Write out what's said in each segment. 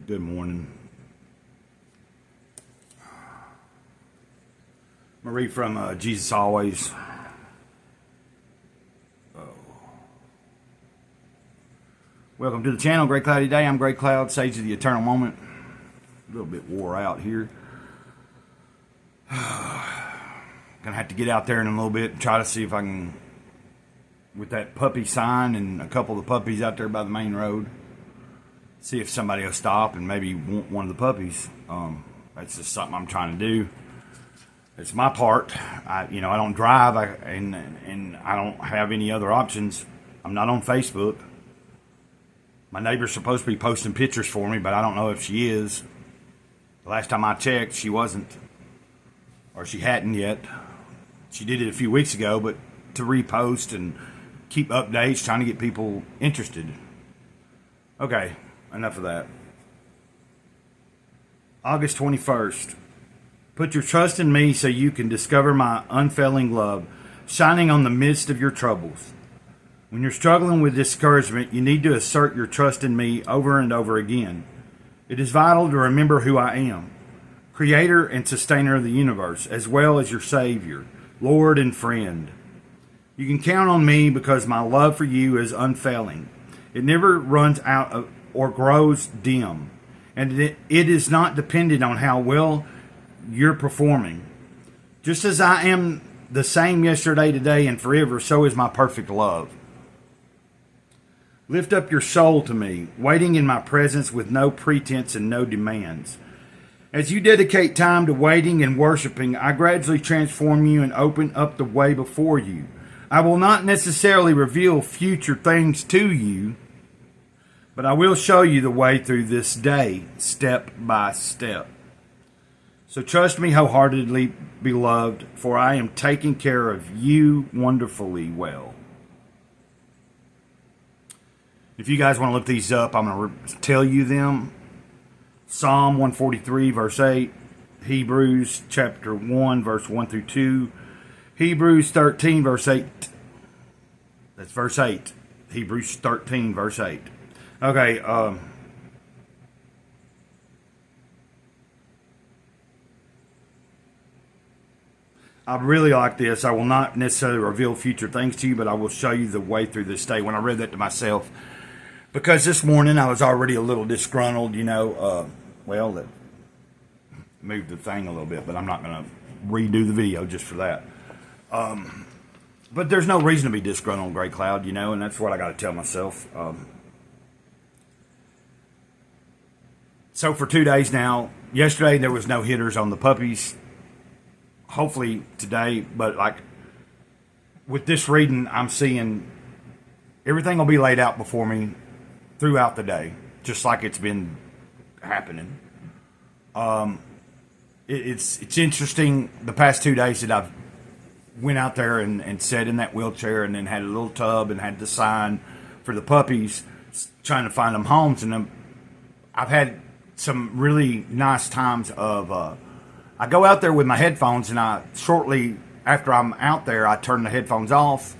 Good morning. I'm going to read from Jesus Always. Welcome to the channel. Great Cloudy Day. I'm Great Cloud, Sage of the Eternal Moment. A little bit wore out here. Gonna have to get out there in a little bit and try to see if I can, with that puppy sign and a couple of the puppies out there by the main road, see if somebody will stop and maybe want one of the puppies. That's just something I'm trying to do. It's my part. I don't drive, and I don't have any other options. I'm not on Facebook. My neighbor's supposed to be posting pictures for me, but I don't know if she is. The last time I checked, she wasn't, or she hadn't yet. She did it a few weeks ago, but to repost and keep updates, trying to get people interested. Okay, enough of that. August 21st. Put your trust in me so you can discover my unfailing love, shining on the midst of your troubles. When you're struggling with discouragement, you need to assert your trust in me over and over again. It is vital to remember who I am, Creator and Sustainer of the universe, as well as your Savior, Lord and friend. You can count on me because my love for you is unfailing. It never runs out or grows dim, and it is not dependent on how well you're performing. Just as I am the same yesterday, today, and forever, so is my perfect love. Lift up your soul to me, waiting in my presence with no pretense and no demands. As you dedicate time to waiting and worshiping, I gradually transform you and open up the way before you. I will not necessarily reveal future things to you, but I will show you the way through this day, step by step. So trust me wholeheartedly, beloved, for I am taking care of you wonderfully well. If you guys want to look these up, I'm going to tell you them. Psalm 143, verse 8. Hebrews chapter 1, verse 1 through 2. Hebrews 13, verse 8. That's verse 8. Hebrews 13, verse 8. Okay, I really like this. I will not necessarily reveal future things to you, but I will show you the way through this day. When I read that to myself, because this morning I was already a little disgruntled, well, that moved the thing a little bit, but I'm not going to redo the video just for that. But there's no reason to be disgruntled, Great Cloud, and that's what I got to tell myself. So for 2 days now, yesterday there was no hitters on the puppies. Hopefully today, but like with this reading, I'm seeing everything will be laid out before me throughout the day, just like it's been happening. It's interesting the past 2 days that I've went out there and sat in that wheelchair and then had a little tub and had the sign for the puppies, trying to find them homes. And I've had some really nice times of, I go out there with my headphones, and shortly after I'm out there, I turn the headphones off.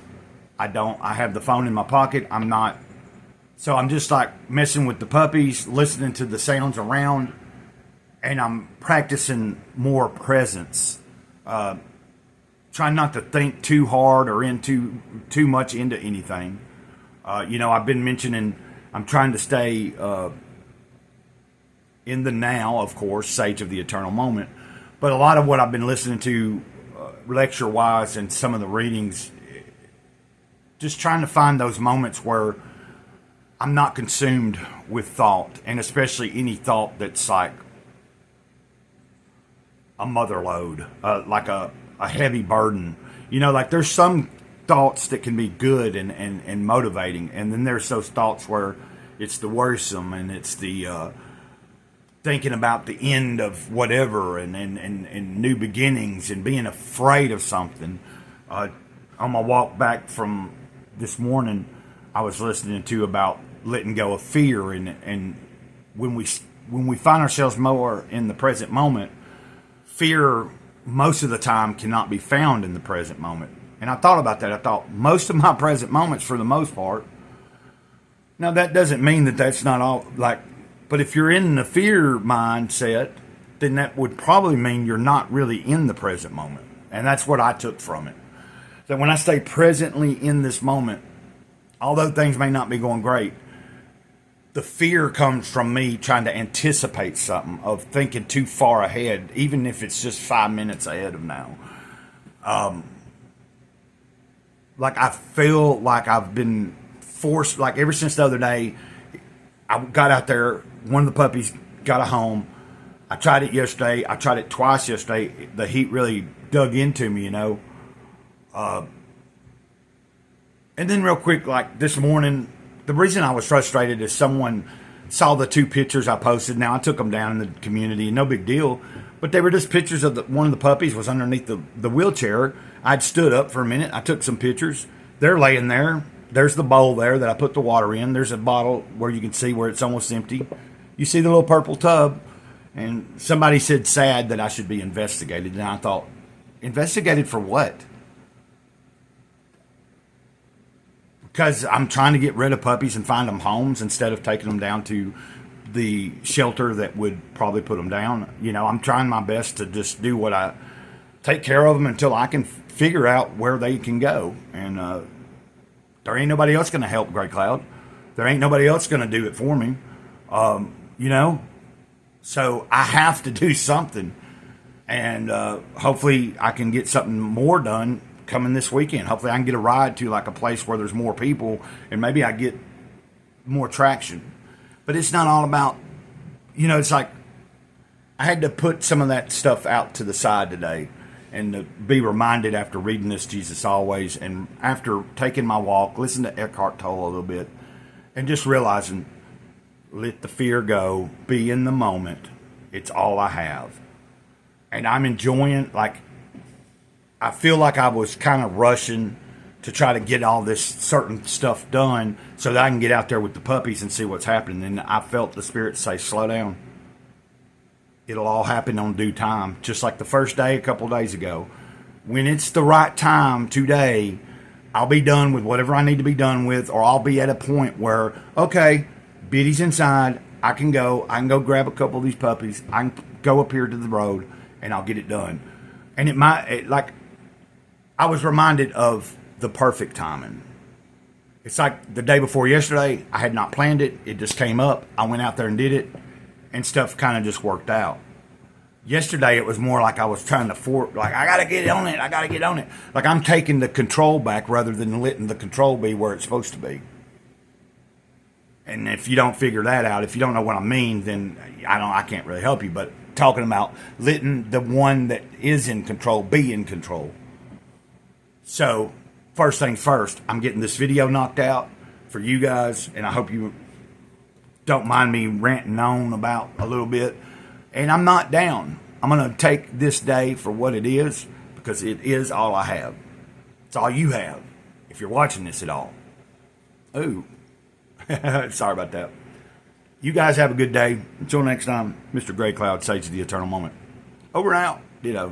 I have the phone in my pocket. So I'm just like messing with the puppies, listening to the sounds around, and I'm practicing more presence. Trying not to think too hard or too much into anything. I've been mentioning I'm trying to stay in the now, of course, Sage of the Eternal Moment. But a lot of what I've been listening to lecture-wise and some of the readings, just trying to find those moments where I'm not consumed with thought, and especially any thought that's like a mother load, like a heavy burden. Like there's some thoughts that can be good and motivating, and then there's those thoughts where it's the worrisome and it's the thinking about the end of whatever and new beginnings and being afraid of something. On my walk back from this morning, I was listening to about letting go of fear, and when we find ourselves more in the present moment, fear most of the time cannot be found in the present moment. And I thought about that. I thought most of my present moments, for the most part. Now that doesn't mean that that's not all, like But if you're in the fear mindset, then that would probably mean you're not really in the present moment. And that's what I took from it. That when I stay presently in this moment, although things may not be going great, the fear comes from me trying to anticipate something, of thinking too far ahead, even if it's just 5 minutes ahead of now. Like I feel like I've been forced, like ever since the other day, I got out there, one of the puppies got a home. I tried it yesterday. I tried it twice yesterday. The heat really dug into me, you know. And then real quick, like this morning, the reason I was frustrated is someone saw the 2 pictures I posted. Now, I took them down in the community, no big deal. But they were just pictures of one of the puppies was underneath the wheelchair. I'd stood up for a minute. I took some pictures. They're laying there. There's the bowl there that I put the water in. There's a bottle where you can see where it's almost empty. You see the little purple tub. And somebody said sad that I should be investigated. And I thought, investigated for what? Because I'm trying to get rid of puppies and find them homes instead of taking them down to the shelter that would probably put them down. You know, I'm trying my best to just do what I take care of them until I can figure out where they can go. And there ain't nobody else going to help Gray Cloud. There ain't nobody else going to do it for me. You know, so I have to do something. And hopefully I can get something more done coming this weekend. Hopefully I can get a ride to like a place where there's more people and maybe I get more traction. But it's not all about, you know, it's like I had to put some of that stuff out to the side today and to be reminded after reading this Jesus Always and after taking my walk, listen to Eckhart Tolle a little bit and just realizing, let the fear go, be in the moment. It's all I have. And I'm enjoying, like, I feel like I was kind of rushing to try to get all this certain stuff done so that I can get out there with the puppies and see what's happening. And I felt the Spirit say, slow down. It'll all happen on due time. Just like the first day a couple days ago. When it's the right time today, I'll be done with whatever I need to be done with, or I'll be at a point where, okay, Biddy's inside. I can go grab a couple of these puppies. I can go up here to the road and I'll get it done. And like, I was reminded of the perfect timing. It's like the day before yesterday, I had not planned it. It just came up. I went out there and did it, and stuff kind of just worked out. Yesterday, it was more like I was trying to like, I got to get on it. I got to get on it. Like I'm taking the control back rather than letting the control be where it's supposed to be. And if you don't figure that out, if you don't know what I mean, then I can't really help you. But talking about letting the one that is in control be in control. So, first things first, I'm getting this video knocked out for you guys, and I hope you don't mind me ranting on about a little bit. And I'm not down. I'm going to take this day for what it is, because it is all I have. It's all you have, if you're watching this at all. Ooh. Sorry about that. You guys have a good day. Until next time, Mr. Gray Cloud, Sage of the Eternal Moment. Over and out. Ditto.